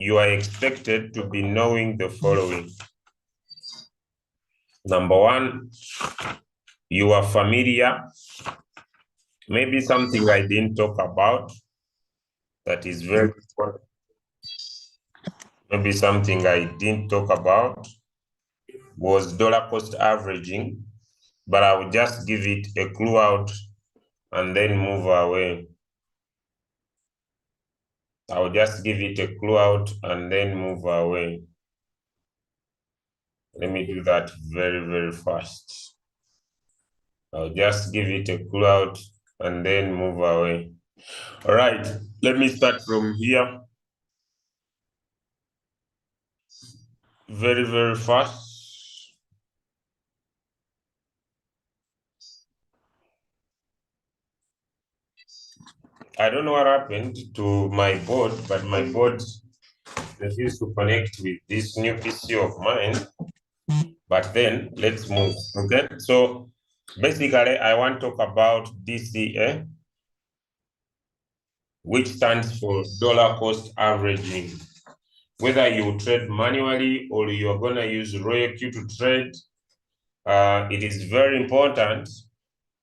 you are expected to be knowing the following. Number one, you are familiar. Maybe something I didn't talk about that is very important. Maybe something I didn't talk about was dollar cost averaging, but I will just give it a clue out and then move away. I will just give it a clue out and then move away. Let me do that very, very fast. I'll just give it a clue out and then move away. All right, let me start from here. Very, very fast. I don't know what happened to my board, but my board refused to connect with this new PC of mine. But then let's move, okay? So basically, I want to talk about DCA, which stands for dollar cost averaging. Whether you trade manually or you're gonna use RoyalQ to trade, it is very important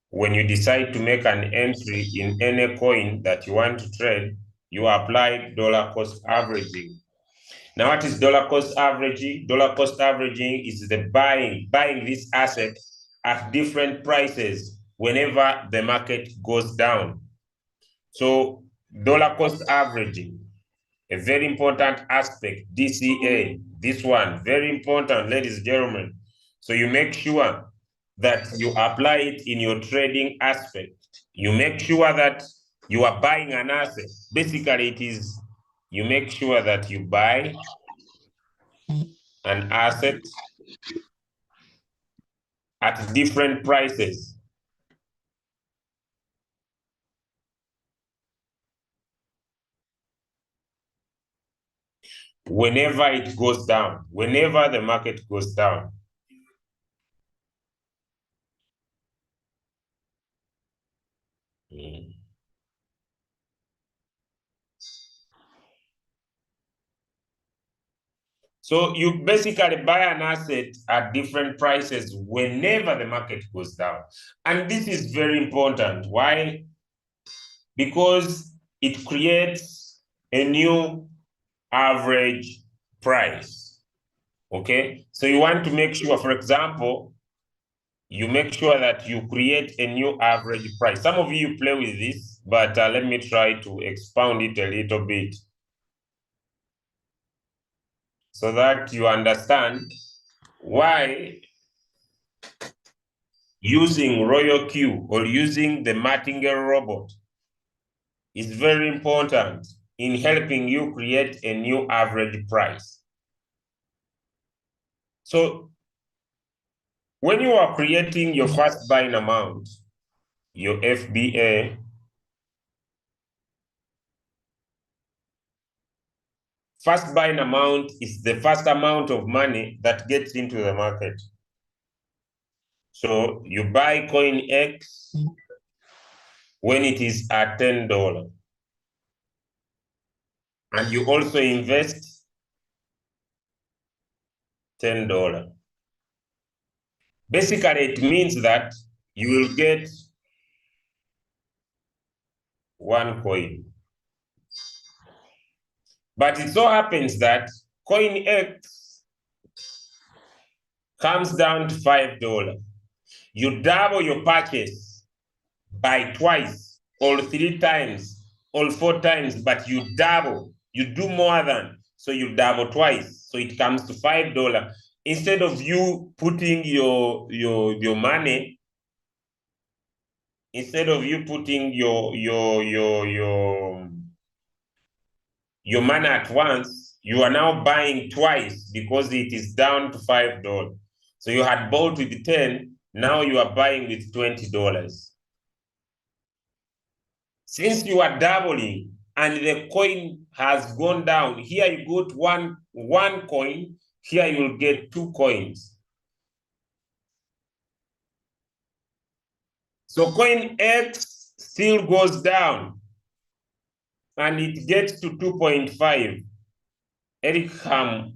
when you decide to make an entry in any coin that you want to trade, you apply dollar cost averaging. Now, what is dollar cost averaging? Dollar cost averaging is the buying this asset at different prices whenever the market goes down. So dollar cost averaging, a very important aspect, DCA, this one, very important, ladies and gentlemen. So you make sure that you apply it in your trading aspect. You make sure that you are buying an asset. Basically, it is you make sure that you buy an asset at different prices. Whenever it goes down, whenever the market goes down. So you basically buy an asset at different prices whenever the market goes down. And this is very important. Why? Because it creates a new average price. Okay? So you want to make sure, for example, you make sure that you create a new average price. Some of you play with this, but let me try to expound it a little bit so that you understand why using RoyalQ or using the Martingale robot is very important in helping you create a new average price. So when you are creating your first buying amount, your FBA, first buying amount is the first amount of money that gets into the market. So you buy coin X when it is at $10. And you also invest $10. Basically, it means that you will get one coin. But it so happens that coin X comes down to $5. You double your purchase by twice or 3 times or 4 times, but you double, you do more than, so you double twice. So it comes to $5. Instead of you putting your money, instead of you putting your money at once, you are now buying twice because it is down to $5. So you had bought with 10, now you are buying with $20. Since you are doubling and the coin has gone down, here you got one coin, here you'll get 2 coins. So coin X still goes down and it gets to 2.5. Eric Ham,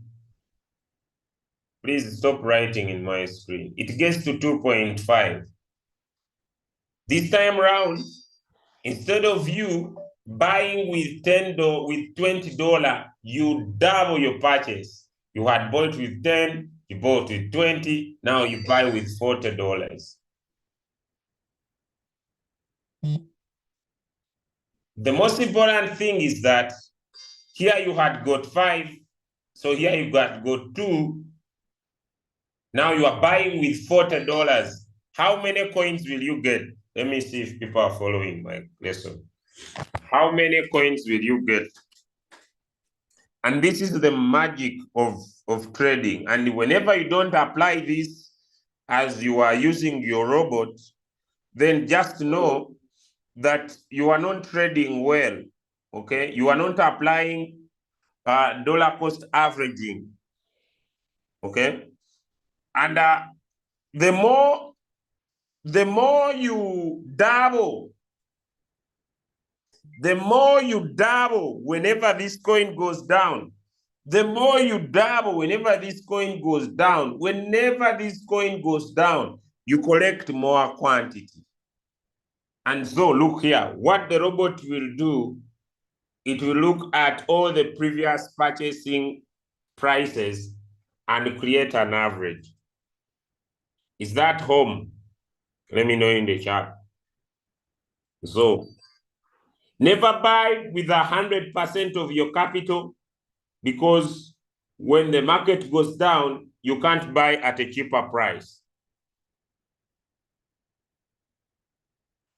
please stop writing in my screen. It gets to 2.5. This time round, instead of you buying with $10 with $20, you double your purchase. You had bought with 10, you bought with 20, now you buy with $40. The most important thing is that here you had got 5, so here you got 2. Now you are buying with $40. How many coins will you get? Let me see if people are following my lesson. How many coins will you get? And this is the magic of trading. And whenever you don't apply this as you are using your robot, then just know that you are not trading well, okay? You are not applying dollar cost averaging, okay? And the more you double, whenever this coin goes down, the more you double whenever this coin goes down, you collect more quantity. And so look here, what the robot will do, it will look at all the previous purchasing prices and create an average. Is that home? Let me know in the chat. So never buy with 100% of your capital, because when the market goes down, you can't buy at a cheaper price.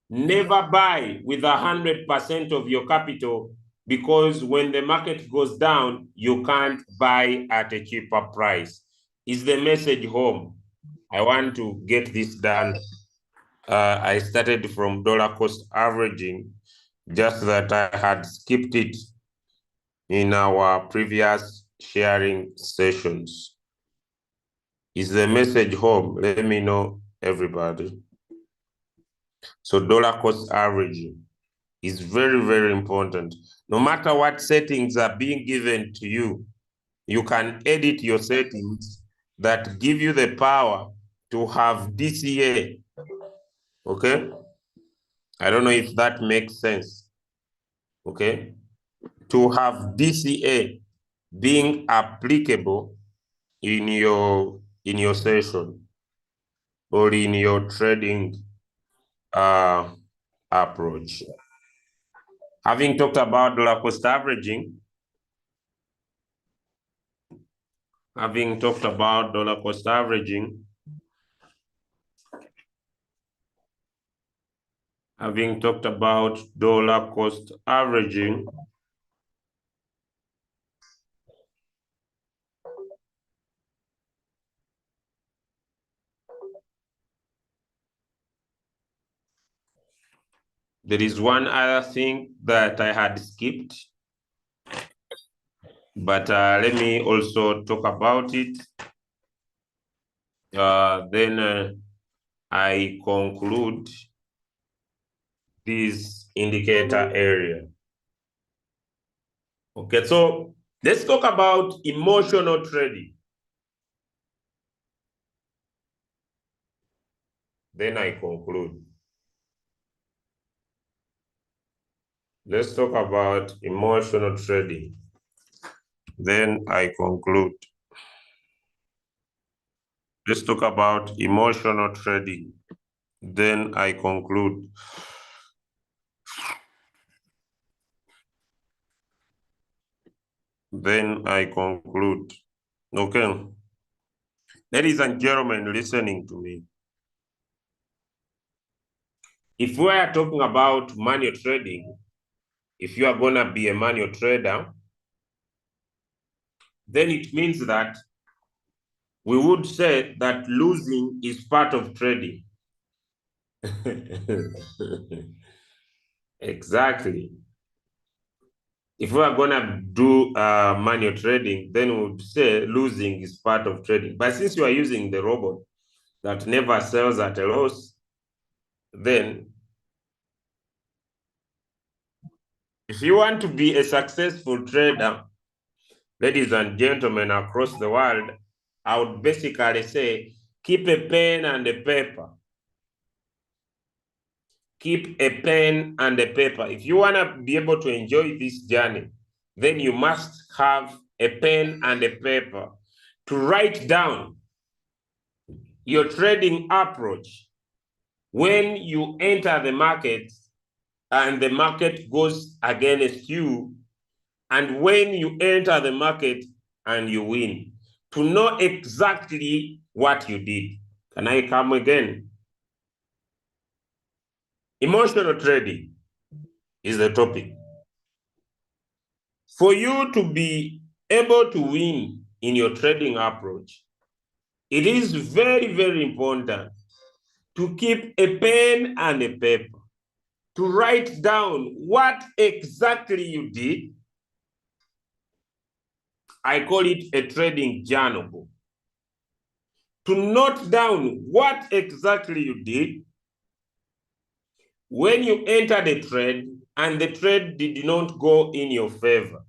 Never buy with 100% of your capital, because when the market goes down, you can't buy at a cheaper price. Is the message home? I want to get this done. I started from dollar cost averaging, just that I had skipped it in our previous sharing sessions. Is the message home? Let me know, everybody. So dollar cost averaging is very, very important. No matter what settings are being given to you, you can edit your settings that give you the power to have DCA, okay? I don't know if that makes sense, okay? To have DCA being applicable in your session or in your trading approach. Having talked about dollar cost averaging, let's talk about dollar cost averaging, there is one other thing that I had skipped, but let me also talk about it. Then I conclude this indicator area. Okay, so let's talk about emotional trading. Then I conclude. Let's talk about emotional trading. Then I conclude. Let's talk about emotional trading. Then I conclude. Then I conclude. Okay. Ladies and gentlemen listening to me, if we are talking about manual trading, if you are going to be a manual trader, then it means that we would say that losing is part of trading. Exactly. If we are going to do manual trading, then we would say losing is part of trading. But since you are using the robot that never sells at a loss, then if you want to be a successful trader, ladies and gentlemen across the world, I would basically say, keep a pen and a paper. Keep a pen and a paper. If you want to be able to enjoy this journey, then you must have a pen and a paper to write down your trading approach when you enter the market and the market goes against you, and when you enter the market and you win, to know exactly what you did. Can I come again? Emotional trading is the topic. For you to be able to win in your trading approach, it is very, very important to keep a pen and a paper, to write down what exactly you did. I call it a trading journal. To note down what exactly you did when you entered a trade and the trade did not go in your favor.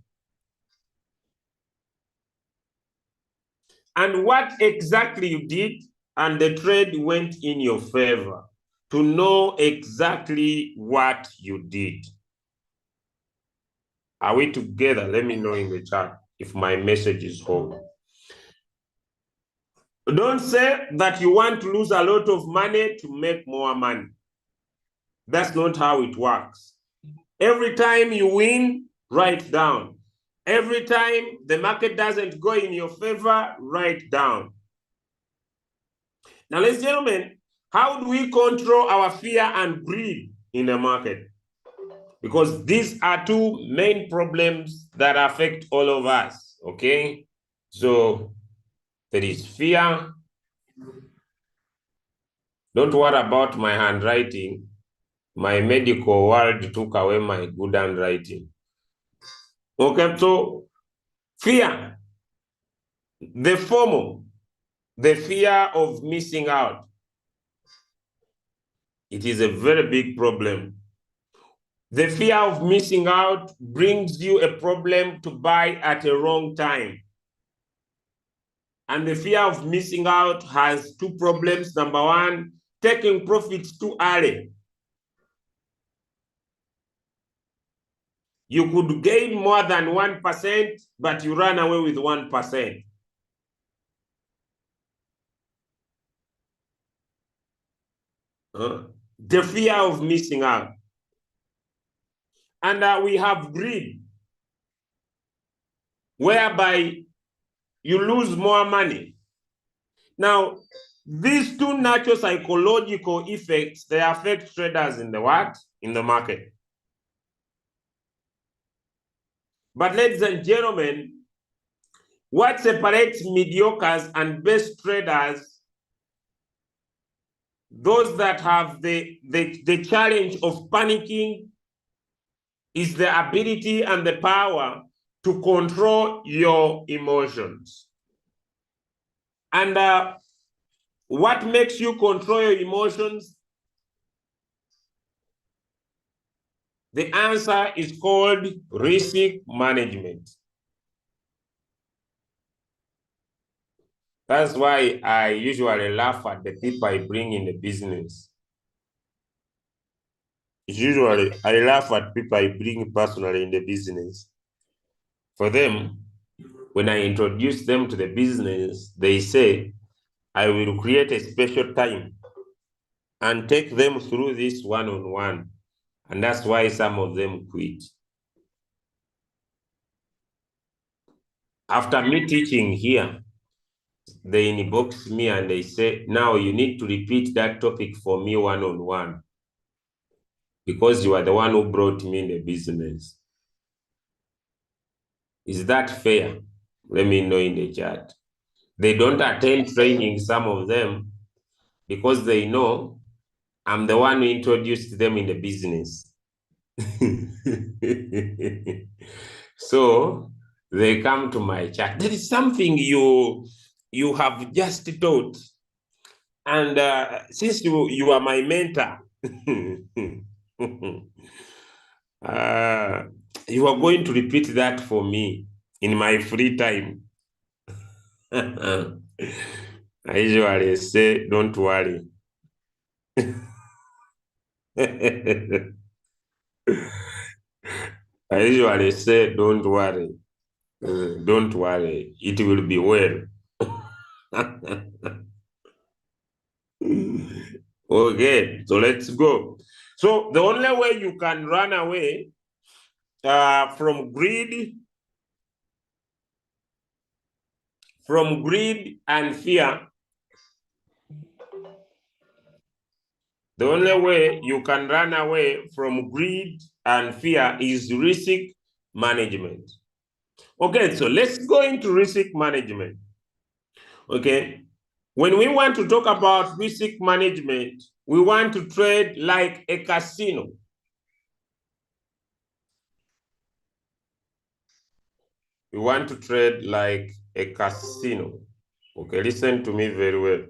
And what exactly you did and the trade went in your favor. To know exactly what you did. Are we together? Let me know in the chat if my message is whole. Don't say that you want to lose a lot of money to make more money. That's not how it works. Every time you win, write down. Every time the market doesn't go in your favor, write down. Now, ladies and gentlemen, how do we control our fear and greed in the market? Because these are two main problems that affect all of us, okay? So there is fear. Don't worry about my handwriting. My medical world took away my good handwriting. Okay, so fear, the FOMO, the fear of missing out. It is a very big problem. The fear of missing out brings you a problem to buy at a wrong time. And the fear of missing out has two problems. Number one, taking profits too early. You could gain more than 1%, but you run away with 1%. The fear of missing out. And we have greed, whereby you lose more money. Now, these two natural psychological effects, they affect traders in the what? In the market. But ladies and gentlemen, what separates mediocres and best traders, those that have the challenge of panicking, is the ability and the power to control your emotions. And what makes you control your emotions? The answer is called risk management. That's why I usually laugh at the people I bring in the business. Usually, I laugh at people I bring personally in the business. For them, when I introduce them to the business, they say, I will create a special time and take them through this one-on-one. And that's why some of them quit. After me teaching here, they inbox me and they say, now you need to repeat that topic for me one-on-one because you are the one who brought me in the business. Is that fair? Let me know in the chat. They don't attend training, some of them, because they know I'm the one who introduced them in the business. So they come to my chat. There is something you have just taught. And since you are my mentor, you are going to repeat that for me in my free time. I usually say, don't worry. I usually say, don't worry. Don't worry. It will be well. Okay, so let's go. So the only way you can run away from greed and fear, the only way you can run away from greed and fear is risk management. Okay, so let's go into risk management. Okay, when we want to talk about risk management, we want to trade like a casino. We want to trade like a casino. Okay, listen to me very well.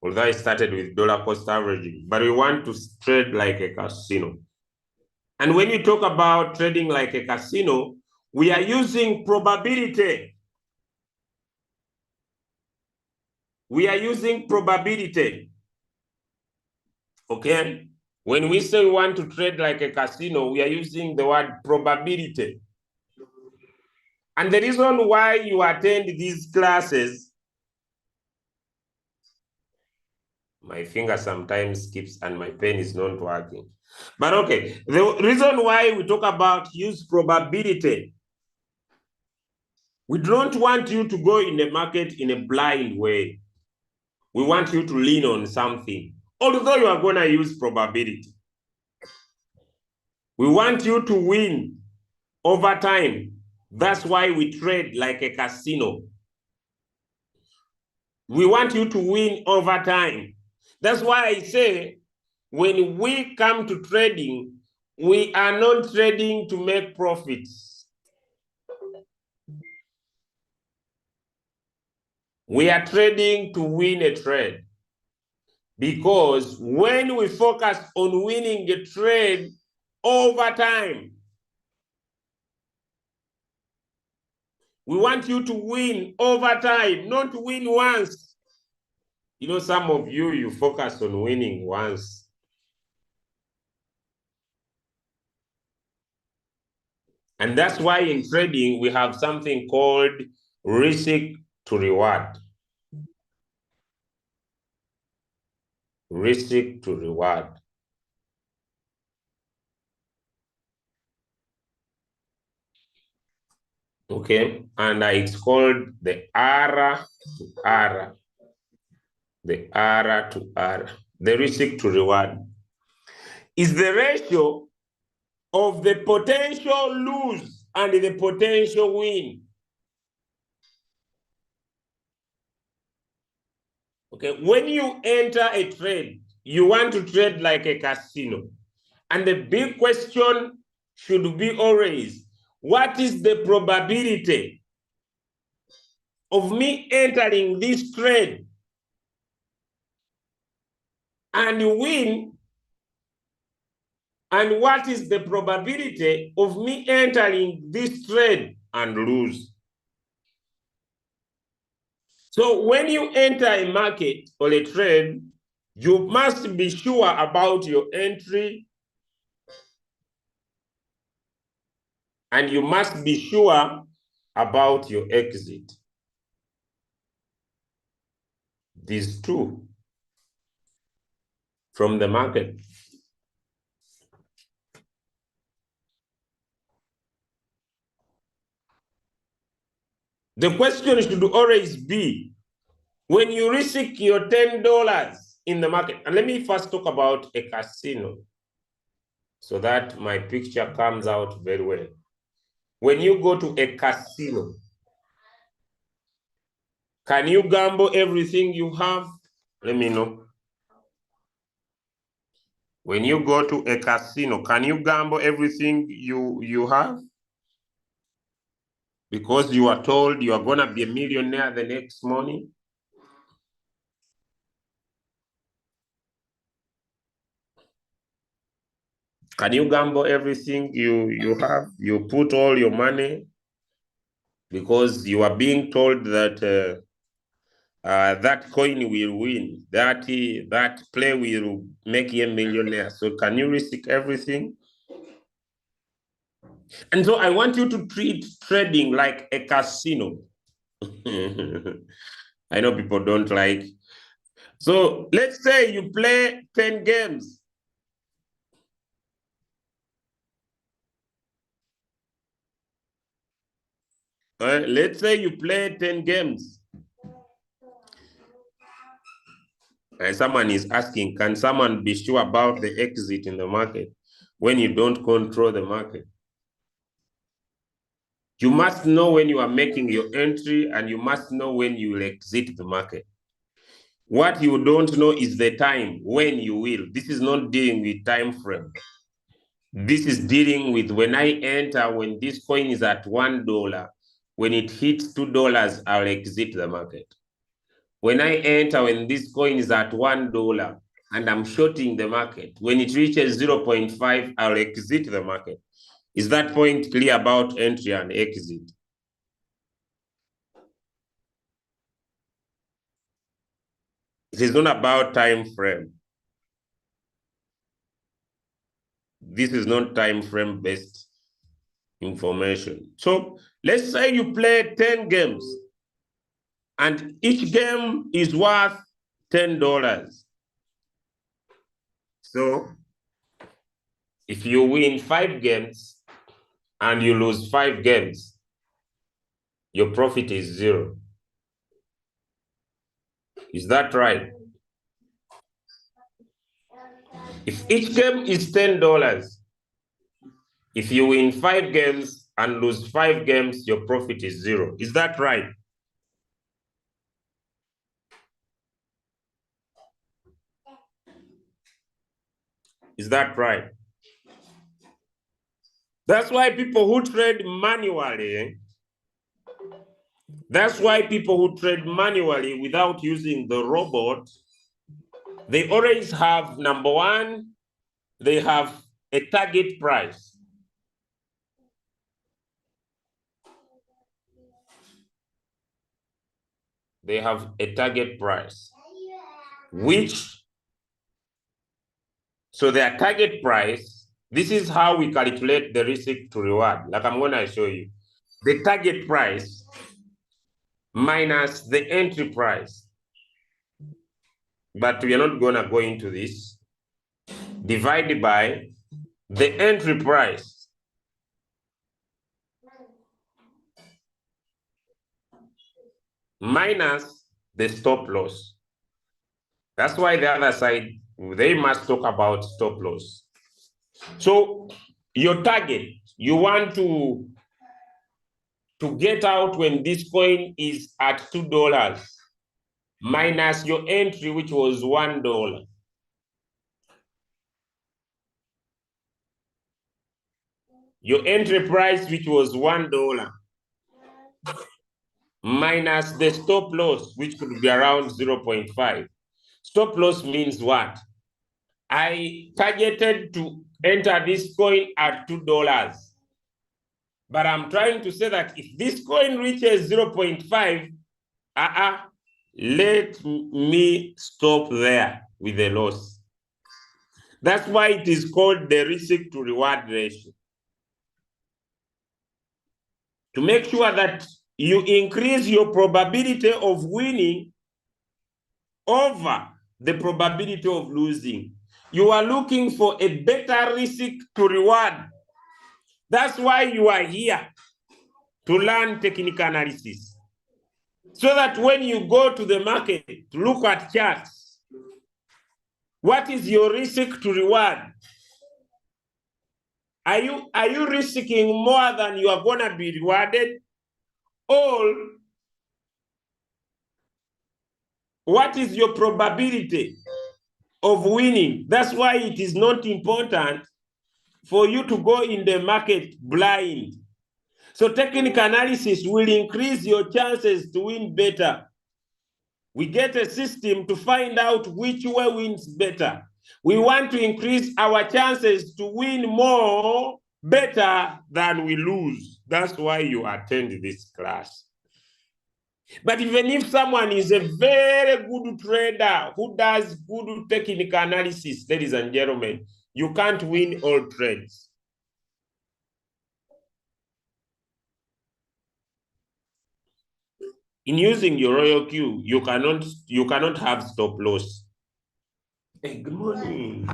Although I started with dollar cost averaging, but we want to trade like a casino. And when you talk about trading like a casino, we are using probability. We are using probability. Okay? When we say we want to trade like a casino, we are using the word probability. And the reason why you attend these classes, my finger sometimes skips and my pen is not working. But okay, the reason why we talk about use probability, we don't want you to go in the market in a blind way. We want you to lean on something, although you are going to use probability. We want you to win over time. That's why we trade like a casino. We want you to win over time. That's why I say, when we come to trading, we are not trading to make profits. We are trading to win a trade. Because when we focus on winning a trade over time, we want you to win over time, not win once. You know, some of you focus on winning once. And that's why in trading, we have something called risk to reward. Risk to reward. Okay, and it's called the R to R. The R to R. The risk to reward is the ratio of the potential lose and the potential win. Okay, when you enter a trade, you want to trade like a casino. And the big question should be always, what is the probability of me entering this trade and win? And what is the probability of me entering this trade and lose? So when you enter a market or a trade, you must be sure about your entry and you must be sure about your exit. These two from the market. The question should always be, when you risk your $10 in the market, and let me first talk about a casino so that my picture comes out very well. When you go to a casino, can you gamble everything you have? Let me know. When you go to a casino, can you gamble everything you have? Because you are told you are going to be a millionaire the next morning? Can you gamble everything you have? You put all your money because you are being told that that coin will win, that play will make you a millionaire. So can you risk everything? And so I want you to treat trading like a casino. I know people don't like. So let's say you play 10 games. Let's say you play 10 games. And someone is asking, can someone be sure about the exit in the market when you don't control the market? You must know when you are making your entry, and you must know when you will exit the market. What you don't know is the time when you will. This is not dealing with time frame. This is dealing with when I enter, when this coin is at $1. When it hits $2, I'll exit the market. When I enter, when this coin is at $1 and I'm shorting the market, when it reaches 0.5, I'll exit the market. Is that point clear about entry and exit? It is not about time frame. This is not time frame based information. So let's say you play 10 games and each game is worth $10. So if you win 5 games and you lose 5 games, your profit is 0. Is that right? If each game is $10, if you win 5 games and lose 5 games, your profit is 0. Is that right? Is that right? That's why people who trade manually, without using the robot, they always have, number one, they have a target price. They have a target price, so their target price, this is how we calculate the risk to reward. Like I'm gonna show you. The target price minus the entry price. But we are not gonna go into this. Divided by the entry price minus the stop loss. That's why the other side, they must talk about stop loss. So your target, you want to get out when this coin is at $2 minus your entry, which was $1. Your entry price, which was $1, minus the stop loss, which could be around 0.5. Stop loss means what? I targeted to enter this coin at $2. But I'm trying to say that if this coin reaches 0.5, let me stop there with the loss. That's why it is called the risk to reward ratio. To make sure that you increase your probability of winning over the probability of losing. You are looking for a better risk to reward. That's why you are here, to learn technical analysis. So that when you go to the market to look at charts, what is your risk to reward? Are you risking more than you are gonna be rewarded? Or what is your probability of winning? That's why it is not important for you to go in the market blind. So technical analysis will increase your chances to win better. We get a system to find out which way wins better. We want to increase our chances to win more better than we lose. That's why you attend this class. But even if someone is a very good trader who does good technical analysis, ladies and gentlemen, you can't win all trades. In using your Royal Q, you cannot have stop loss. Hey, good morning.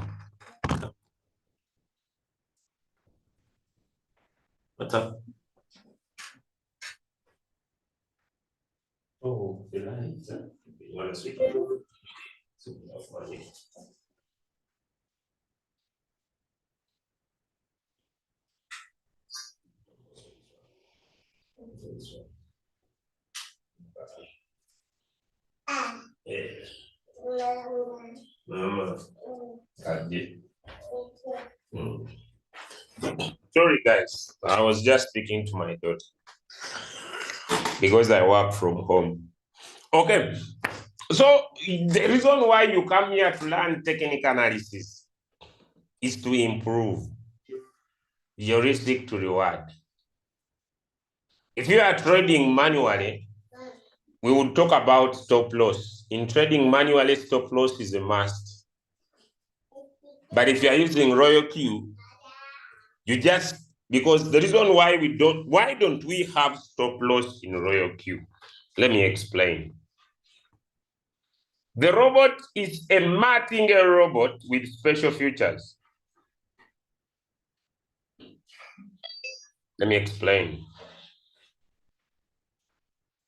What's up? Oh, the lights. You want to switch over? Mama. Sorry, guys. I was just speaking to my daughter because I work from home. Okay. So the reason why you come here to learn technical analysis is to improve your risk to reward. If you are trading manually, we will talk about stop loss. In trading manually, stop loss is a must. But if you are using Royal Q, you just, because the reason why don't we have stop loss in Royal Q? Let me explain. The robot is a martingale robot with special features. Let me explain.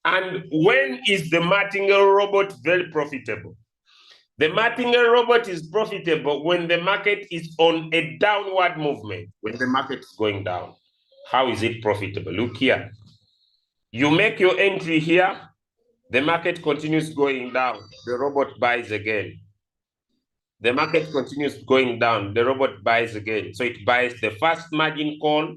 And when is the martingale robot very profitable? The martingale robot is profitable when the market is on a downward movement, when the market is going down. How is it profitable? Look here. You make your entry here, the market continues going down, the robot buys again. The market continues going down, the robot buys again. So it buys the first margin call,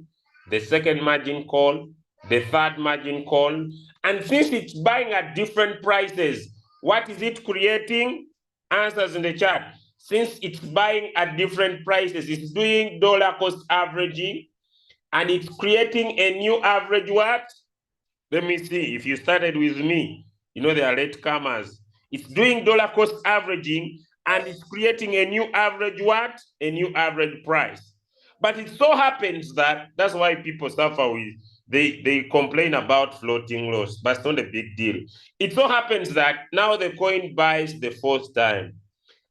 the second margin call, the third margin call. And since it's buying at different prices, what is it creating? Answers in the chat. Since it's buying at different prices, it's doing dollar cost averaging, and it's creating a new average what? Let me see. If you started with me, you know they are latecomers. It's doing dollar cost averaging, and it's creating a new average what? A new average price. But it so happens that that's why people suffer with, they complain about floating loss, but it's not a big deal. It so happens that now the coin buys the fourth time.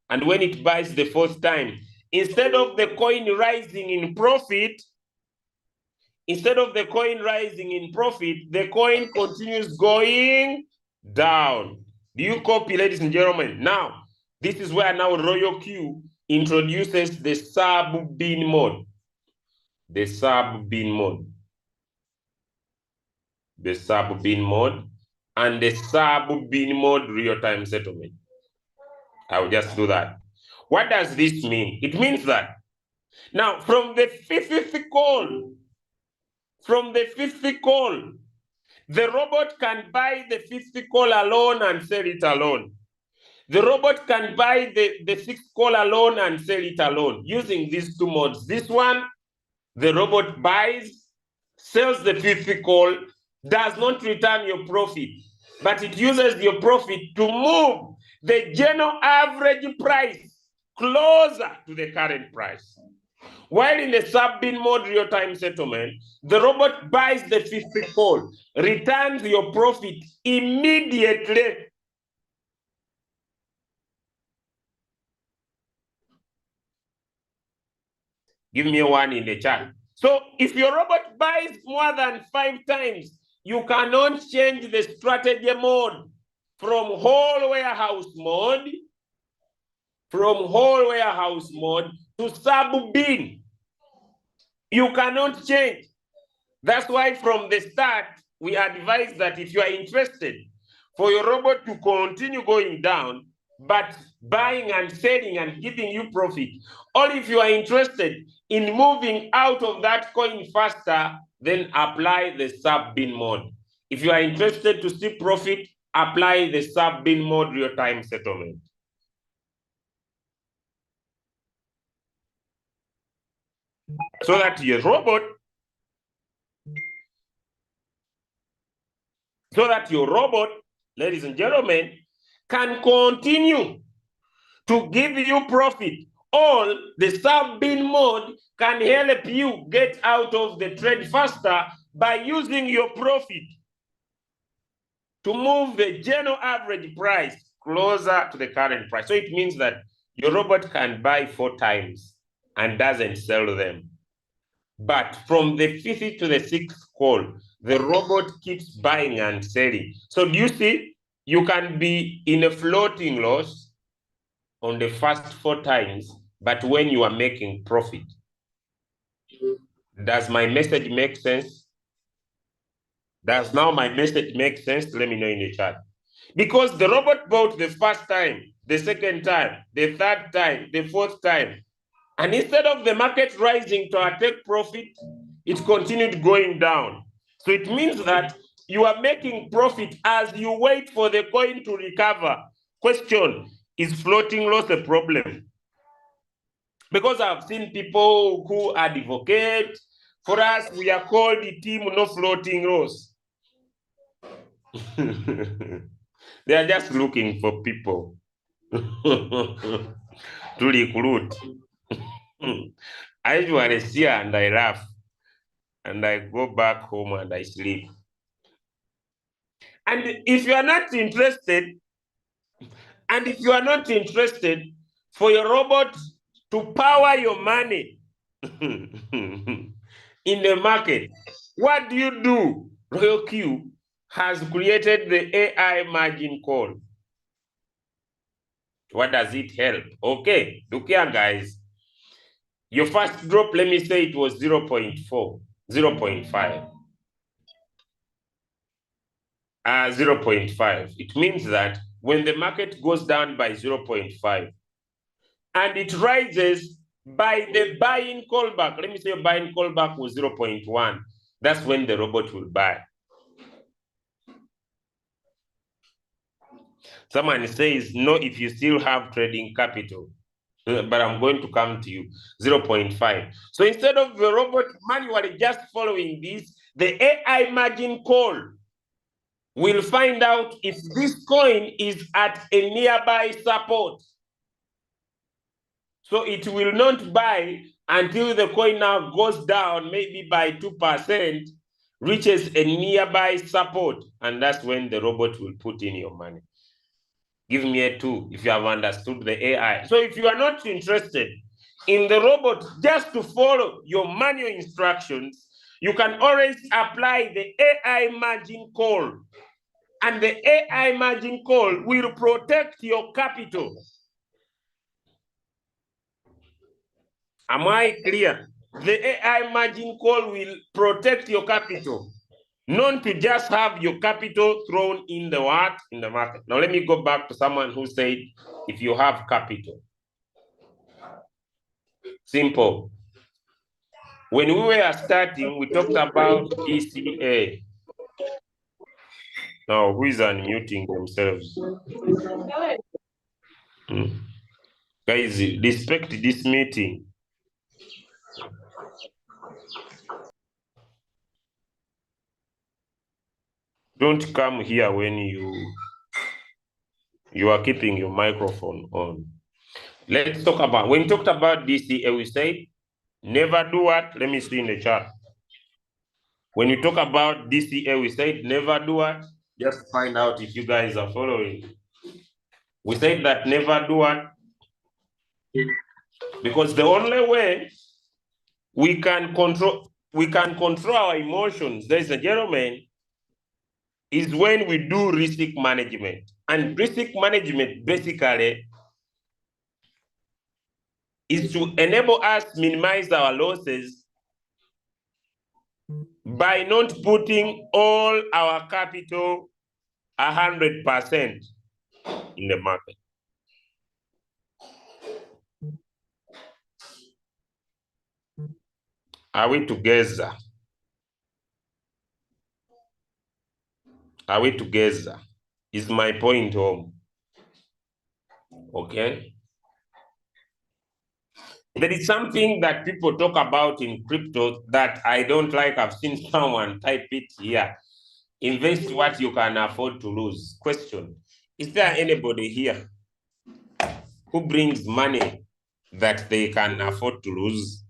And when it buys the fourth time, instead of the coin rising in profit, the coin continues going down. Do you copy, ladies and gentlemen? Now, this is where now Royal Q introduces the sub-bin mode. The sub-bin mode and the sub-bin mode real-time settlement. I will just do that. What does this mean? It means that now from the fifth call, the robot can buy the fifth call alone and sell it alone. The robot can buy the sixth call alone and sell it alone using these two modes. This one, the robot buys, sells the fifth call, does not return your profit, but it uses your profit to move the general average price closer to the current price. While in the sub-bin mode real-time settlement, the robot buys the fifth call, returns your profit immediately. Give me one in the chat. So if your robot buys more than 5 times, you cannot change the strategy mode from whole warehouse mode to sub-bin. You cannot change. That's why from the start, we advise that if you are interested for your robot to continue going down, but buying and selling and giving you profit, or if you are interested in moving out of that coin faster, then apply the sub-bin mode. If you are interested to see profit, apply the sub-bin mode real-time settlement. so that your robot ladies and gentlemen, can continue to give you profit. Or the sub-bin mode can help you get out of the trade faster by using your profit to move the general average price closer to the current price. So it means that your robot can buy 4 times and doesn't sell them. But from the 5th to the 6th call, the robot keeps buying and selling. So do you see, you can be in a floating loss on the first 4 times, but when you are making profit. Does my message make sense? Does now my message make sense? Let me know in the chat. Because the robot bought the first time, the second time, the third time, the fourth time. And instead of the market rising to take profit, it continued going down. So it means that you are making profit as you wait for the coin to recover. Question, is floating loss a problem? Because I've seen people who advocate, for us, we are called the team no floating loss. They are just looking for people to recruit. I usually see and I laugh, and I go back home and I sleep. And if you are not interested, for your robot to power your money in the market, what do you do? Royal Q has created the AI margin call. What does it help? Okay, look here, guys. Your first drop, let me say it was 0.4, 0.5. 0.5. It means that when the market goes down by 0.5 and it rises by the buying callback, let me say buying callback was 0.1, that's when the robot will buy. Someone says, no, if you still have trading capital, but I'm going to come to you, 0.5. So instead of the robot manually just following this, the AI margin call will find out if this coin is at a nearby support. So it will not buy until the coin now goes down, maybe by 2%, reaches a nearby support, and that's when the robot will put in your money. Give me a 2 if you have understood the AI. So if you are not interested in the robot just to follow your manual instructions, you can always apply the AI margin call. And the AI margin call will protect your capital. Am I clear? The AI margin call will protect your capital, not to just have your capital thrown in the what? In the market. Now let me go back to someone who said, if you have capital. Simple. When we were starting, we talked about DCA. Now, who is unmuting themselves? Guys, respect this meeting. Don't come here when you are keeping your microphone on. Let's talk about, when we talked about DCA, we said, never do what? Let me see in the chat. When we talk about DCA, we said, never do what? Just find out if you guys are following. We said that never do what? Because the only way we can control our emotions, ladies and gentlemen, is when we do risk management. And risk management basically is to enable us minimize our losses by not putting all our capital 100% in the market. Are we together? Are we together? Is my point home? Okay. There is something that people talk about in crypto that I don't like. I've seen someone type it here. Invest what you can afford to lose. Question: is there anybody here who brings money that they can afford to lose?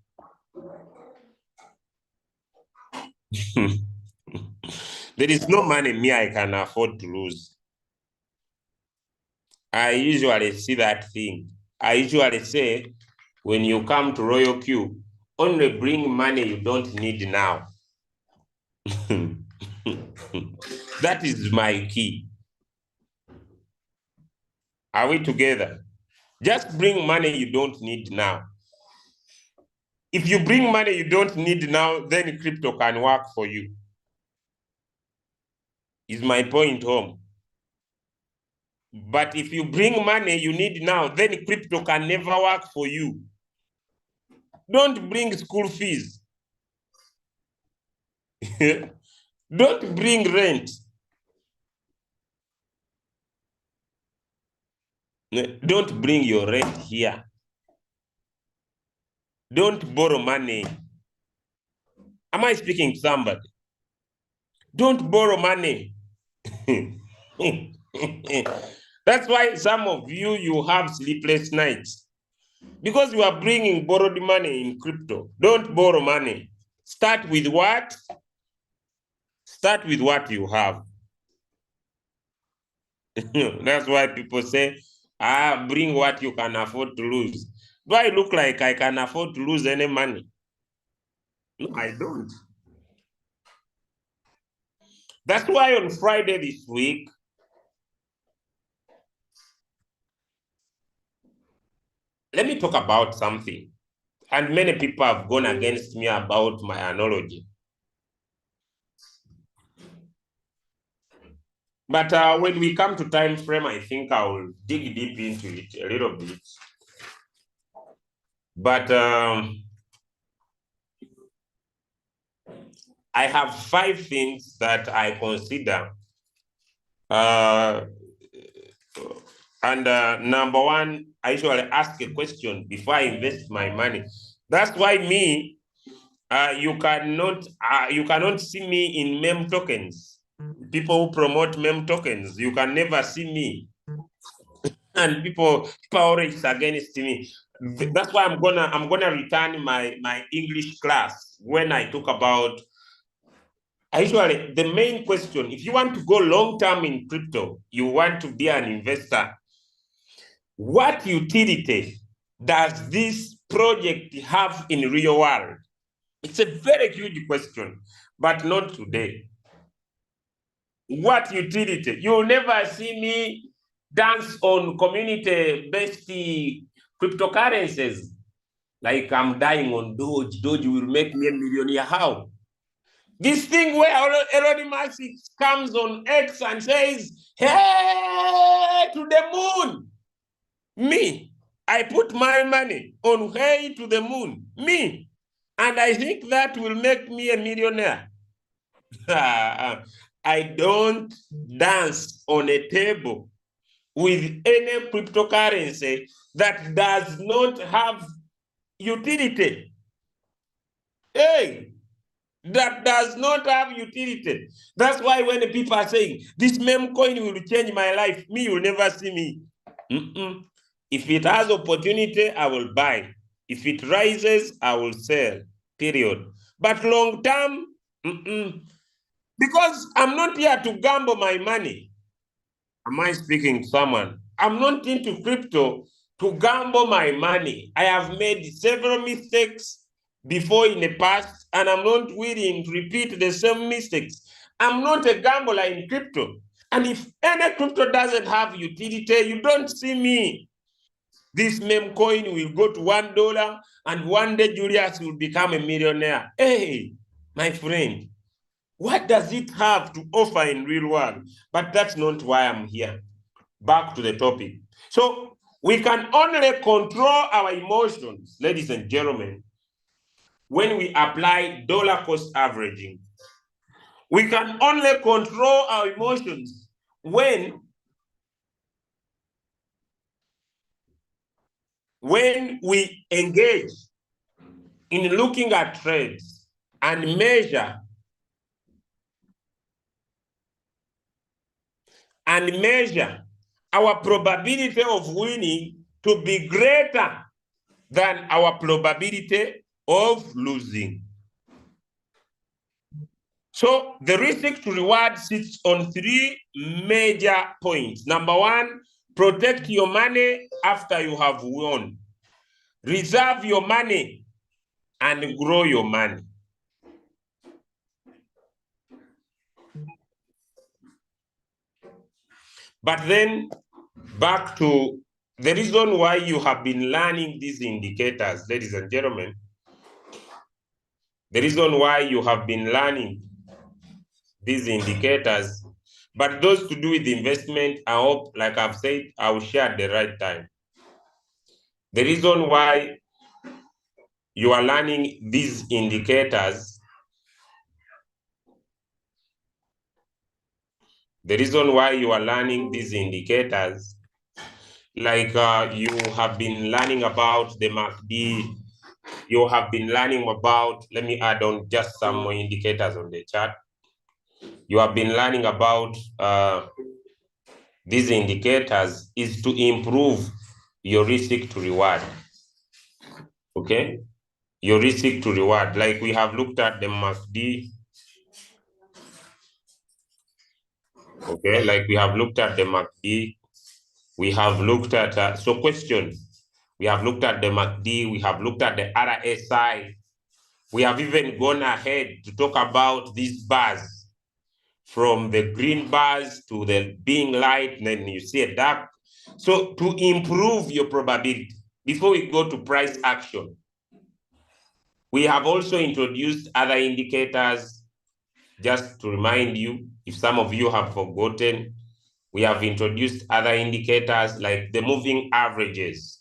There is no money me I can afford to lose. I usually see that thing. I usually say, when you come to Royal Q, only bring money you don't need now. That is my key. Are we together? Just bring money you don't need now. If you bring money you don't need now, then crypto can work for you. Is my point home? But if you bring money you need now, then crypto can never work for you. Don't bring school fees. Don't bring rent. Don't bring your rent here. Don't borrow money. Am I speaking to somebody? Don't borrow money. That's why some of you have sleepless nights. Because you are bringing borrowed money in crypto. Don't borrow money. Start with what? Start with what you have. That's why people say, bring what you can afford to lose. Do I look like I can afford to lose any money? No, I don't. That's why on Friday this week, let me talk about something. And many people have gone against me about my analogy. But when we come to time frame, I think I will dig deep into it a little bit. But I have 5 things that I consider. And number 1, I usually ask a question before I invest my money. That's why me, you cannot see me in meme tokens. People who promote meme tokens, you can never see me. And people always against me. That's why I'm gonna return my English class when I talk about. Usually, the main question, if you want to go long term in crypto, you want to be an investor. What utility does this project have in real world? It's a very huge question, but not today. What utility? You'll never see me dance on community-based cryptocurrencies. Like I'm dying on Doge. Doge will make me a millionaire. How? This thing where Elon Musk comes on X and says, hey, to the moon. Me, I put my money on hey to the moon. Me. And I think that will make me a millionaire. I don't dance on a table with any cryptocurrency that does not have utility. Hey, that does not have utility. That's why when the people are saying, this meme coin will change my life, me, you'll never see me. If it has opportunity, I will buy. If it rises, I will sell, period. But long term, because I'm not here to gamble my money. Am I speaking to someone? I'm not into crypto to gamble my money. I have made several mistakes before in the past, and I'm not willing to repeat the same mistakes. I'm not a gambler in crypto. And if any crypto doesn't have utility, you don't see me. This meme coin will go to $1, and one day Julius will become a millionaire. Hey, my friend, what does it have to offer in real world? But that's not why I'm here. Back to the topic. So we can only control our emotions, ladies and gentlemen, when we apply dollar cost averaging. We can only control our emotions when when we engage in looking at trades and measure our probability of winning to be greater than our probability of losing. So the risk to reward sits on 3 major points. Number 1, protect your money after you have won. Reserve your money and grow your money. But then back to the reason why you have been learning these indicators, ladies and gentlemen, the reason why you have been learning these indicators, but those to do with investment, I hope, like I've said, I will share at the right time. The reason why you are learning these indicators, like you have been learning about the MACD, you have been learning about, let me add on just some more indicators on the chart. You have been learning about these indicators is to improve your risk to reward. Okay? Your risk to reward. Like we have looked at the MACD. Okay, like we have looked at the MACD. We have looked at, so question. We have looked at the MACD. We have looked at the RSI. We have even gone ahead to talk about these bars, from the green bars to the being light, and then you see a dark. So to improve your probability, before we go to price action, we have also introduced other indicators. Just to remind you, if some of you have forgotten, we have introduced other indicators like the moving averages.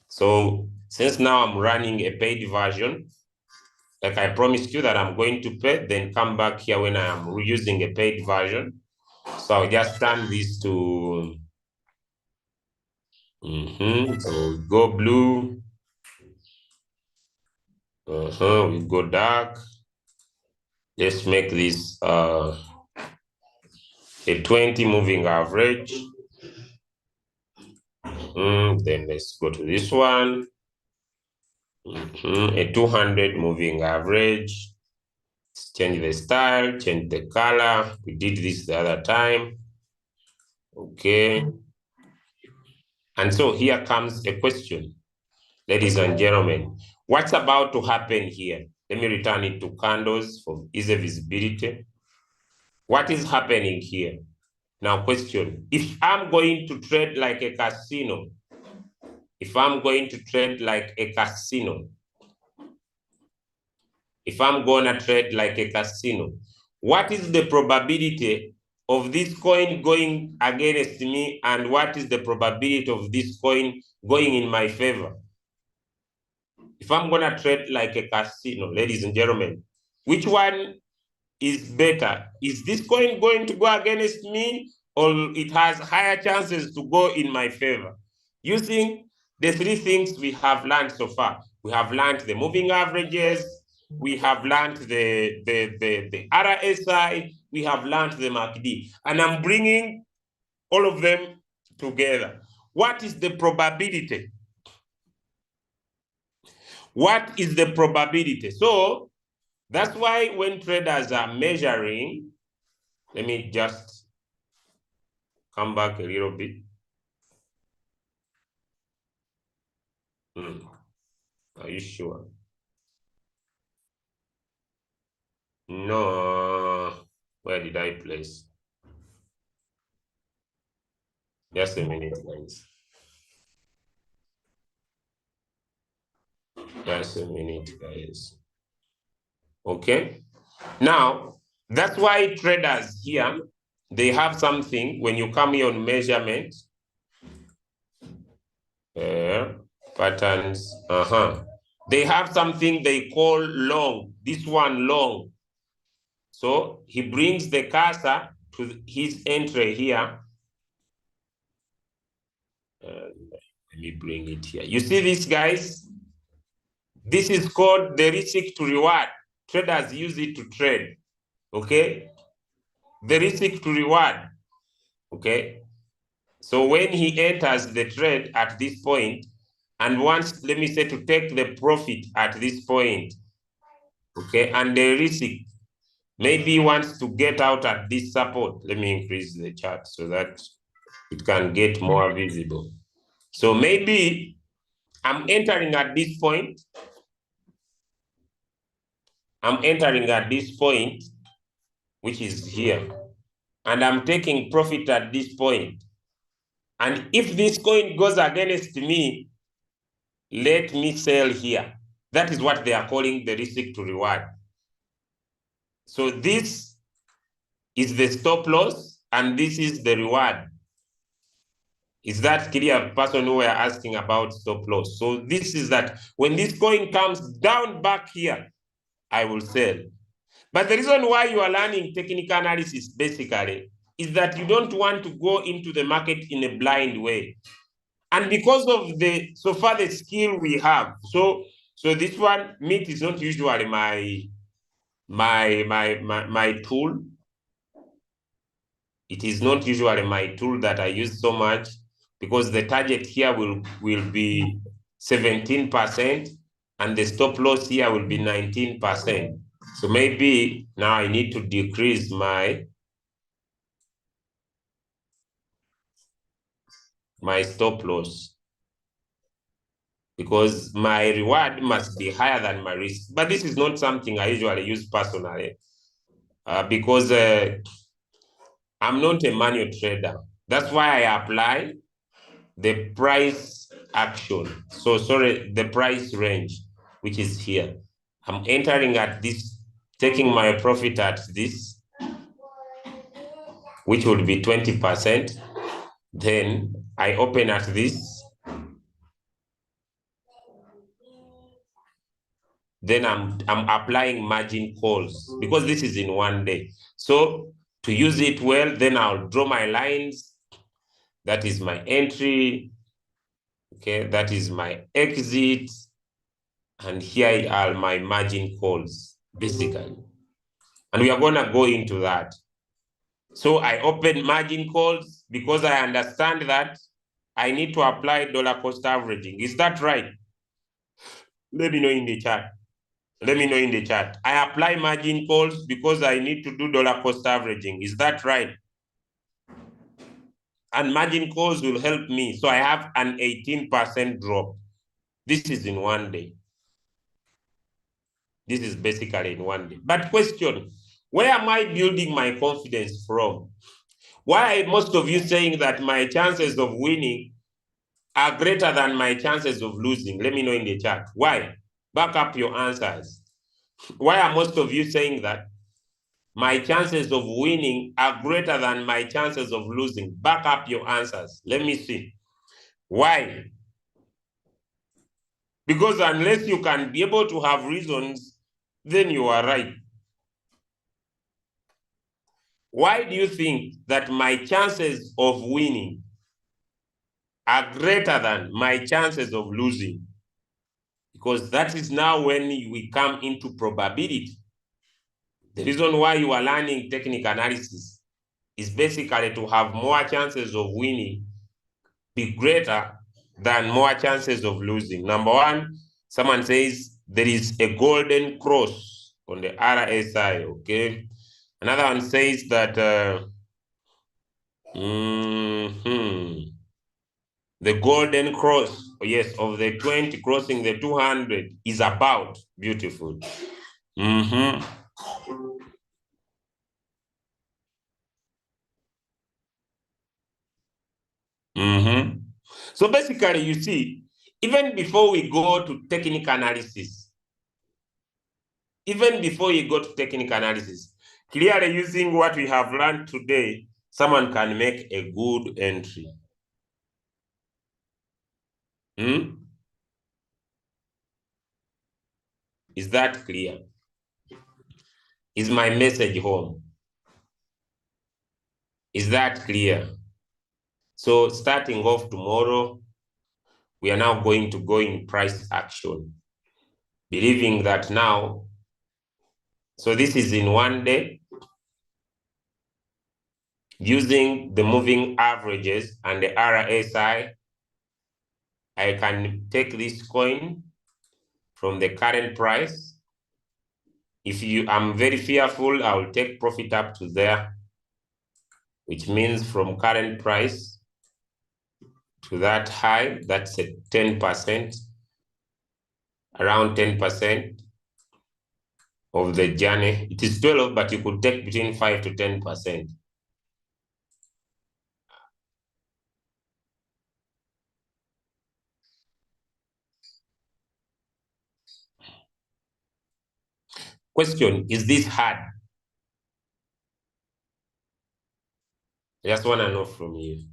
So since now I'm running a paid version, like I promised you that I'm going to pay, then come back here when I am using a paid version. So I'll just turn this to, so go blue, we go dark. Let's make this a 20 moving average. Then let's go to this one. A 200 moving average. Let's change the style, change the color. We did this the other time. Okay. And so here comes a question, ladies and gentlemen. What's about to happen here? Let me return it to candles for easy visibility. What is happening here? Now question, if I'm going to trade like a casino, if I'm going to trade like a casino, what is the probability of this coin going against me, and what is the probability of this coin going in my favor? If I'm gonna trade like a casino, ladies and gentlemen, which one is better? Is this coin going to go against me, or it has higher chances to go in my favor? Using the 3 things we have learned so far. We have learned the moving averages, we have learned the RSI, we have learned the MACD, and I'm bringing all of them together. What is the probability? What is the probability? So that's why when traders are measuring, let me just come back a little bit. Are you sure? No. Where did I place? Just a minute, guys. Just a minute, guys. Okay. Now, that's why traders here, they have something when you come here on measurement, patterns, they have something they call long, this one long. So he brings the cursor to his entry here. Let me bring it here. You see this, guys? This is called the risk to reward. Traders use it to trade, okay? The risk to reward, okay? So when he enters the trade at this point and wants, let me say, to take the profit at this point, okay, and the risk, maybe he wants to get out at this support. Let me increase the chart so that it can get more visible. So maybe I'm entering at this point. I'm entering at this point, which is here, and I'm taking profit at this point. And if this coin goes against me, let me sell here. That is what they are calling the risk to reward. So this is the stop loss, and this is the reward. Is that clear, person who were asking about stop loss? So this is that when this coin comes down back here, I will sell. But the reason why you are learning technical analysis basically is that you don't want to go into the market in a blind way. And because of the so far the skill we have, so this one, meat is not usually my tool. It is not usually my tool that I use so much, because the target here will be 17% and the stop loss here will be 19%. So maybe now I need to decrease my stop loss, because my reward must be higher than my risk. But this is not something I usually use personally, because I'm not a manual trader. That's why I apply the price action. So sorry, the price range, which is here. I'm entering at this, taking my profit at this, which would be 20%. Then I open at this. Then I'm applying margin calls, because this is in one day. So to use it well, then I'll draw my lines. That is my entry. Okay, that is my exit. And here are my margin calls, basically. And we are going to go into that. So I open margin calls because I understand that I need to apply dollar cost averaging. Is that right? Let me know in the chat. Let me know in the chat. I apply margin calls because I need to do dollar cost averaging. Is that right? And margin calls will help me. So I have an 18% drop. This is in one day. This is basically in one day. But question, where am I building my confidence from? Why are most of you saying that my chances of winning are greater than my chances of losing? Let me know in the chat. Why? Back up your answers. Why are most of you saying that my chances of winning are greater than my chances of losing? Back up your answers. Let me see. Why? Because unless you can be able to have reasons, then you are right. Why do you think that my chances of winning are greater than my chances of losing? Because that is now when we come into probability. The reason why you are learning technical analysis is basically to have more chances of winning be greater than more chances of losing. Number one, someone says there is a golden cross on the RSI, okay? Another one says that the golden cross, yes, of the 20 crossing the 200 is about beautiful. So basically, you see, even before we go to technical analysis, clearly using what we have learned today, someone can make a good entry. Is that clear? Is my message home? Is that clear? So starting off tomorrow, we are now going to go in price action, believing that now, so this is in 1 day, using the moving averages and the RSI, I can take this coin from the current price. If I'm very fearful, I will take profit up to there, which means from current price to that high, that's a 10%, around 10% of the journey. It is 12, but you could take between 5 to 10%. Question, is this hard? I just want to know from you.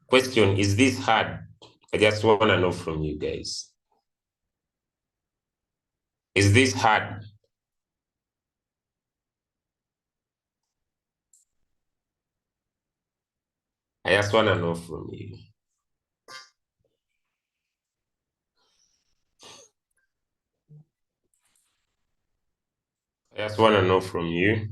Question, is this hard? I just want to know from you guys. Is this hard? I just want to know from you. I just want to know from you.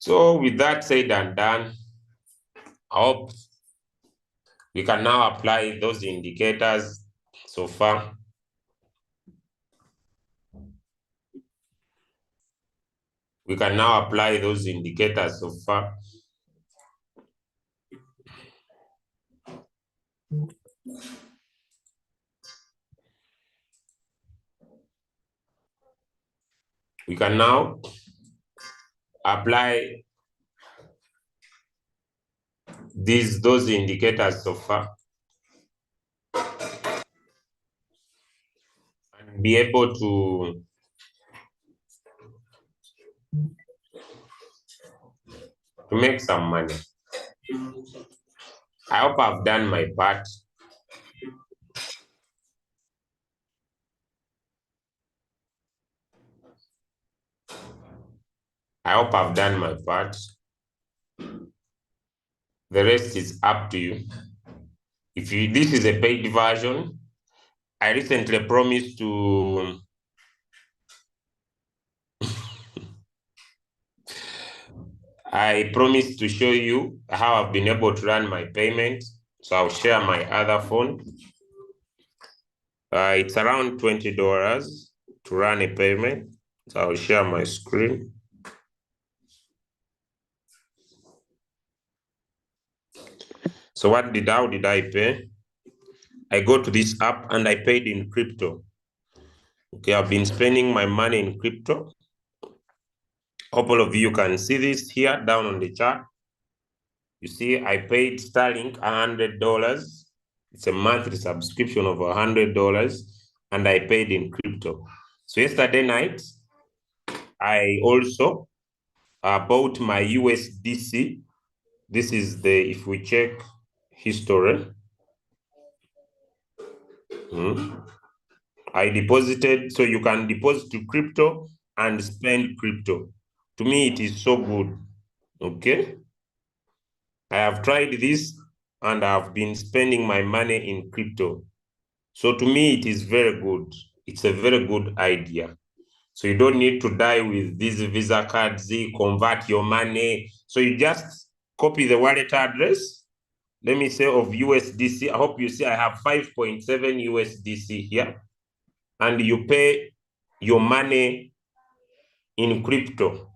So with that said and done, I hope we can now apply those indicators so far. We can now apply those indicators so far. We can now apply those indicators so far and be able to make some money. I hope I've done my part. I hope I've done my part. The rest is up to you. This is a paid version, I recently promised to I promised to show you how I've been able to run my payment. So I'll share my other phone. It's around $20 to run a payment. So I'll share my screen. So how did I pay? I go to this app and I paid in crypto. Okay, I've been spending my money in crypto. Hope all of you can see this here down on the chart. You see, I paid Sterling $100. It's a monthly subscription of $100, and I paid in crypto. So yesterday night, I also bought my USDC. This is if we check history, I deposited, so you can deposit to crypto and spend crypto. To me, it is so good, okay? I have tried this and I've been spending my money in crypto. So to me, it is very good. It's a very good idea. So you don't need to die with these Visa cards, convert your money. So you just copy the wallet address, let me say of USDC. I hope you see I have 5.7 USDC here. And you pay your money in crypto.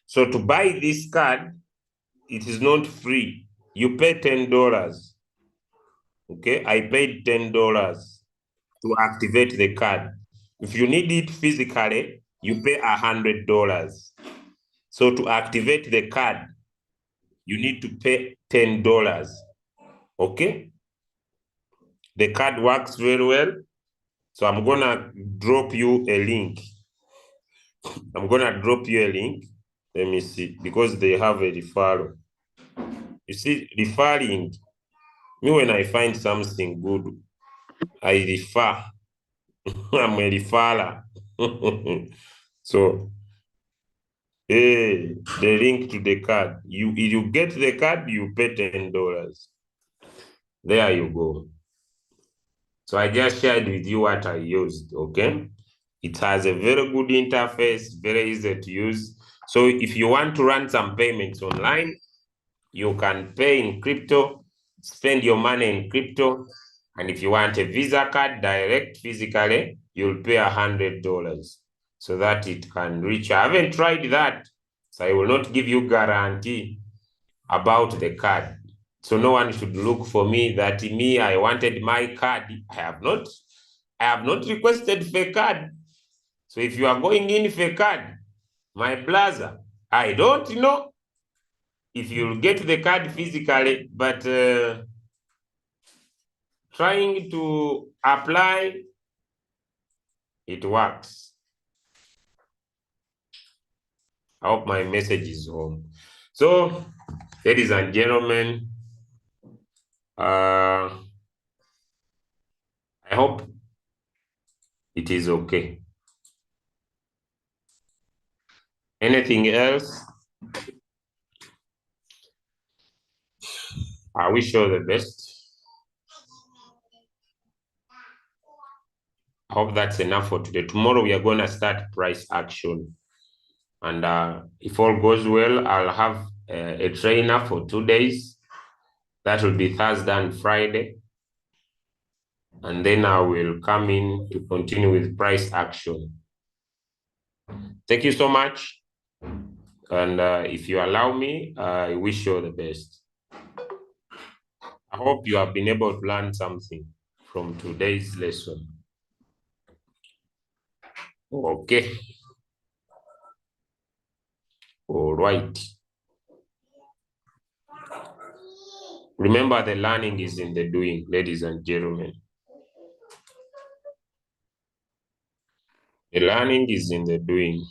So to buy this card, it is not free. You pay $10. Okay, I paid $10 to activate the card. If you need it physically, you pay $100. So to activate the card, you need to pay $10. Okay? The card works very well. So I'm gonna drop you a link. I'm gonna drop you a link. Let me see, because they have a referral. You see, referring, me when I find something good, I refer. I'm a referrer. So, hey, the link to the card. You get the card, you pay $10. There you go. So I just shared with you what I used, okay? It has a very good interface, very easy to use. So if you want to run some payments online, you can pay in crypto, spend your money in crypto. And if you want a Visa card direct physically, you'll pay $100 so that it can reach. I haven't tried that, so I will not give you guarantee about the card. So no one should look for me that I wanted my card. I have not requested for a card. So if you are going in for a card, my brother, I don't know if you'll get the card physically, but trying to apply, it works. I hope my message is home. So, ladies and gentlemen, I hope it is okay. Anything else? I wish you all the best. I hope that's enough for today. Tomorrow we are going to start price action. And if all goes well, I'll have a trainer for 2 days. That will be Thursday and Friday. And then I will come in to continue with price action. Thank you so much. And if you allow me, I wish you all the best. I hope you have been able to learn something from today's lesson. Okay. All right. Remember, the learning is in the doing, ladies and gentlemen. The learning is in the doing.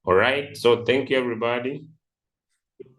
All right. So thank you, everybody.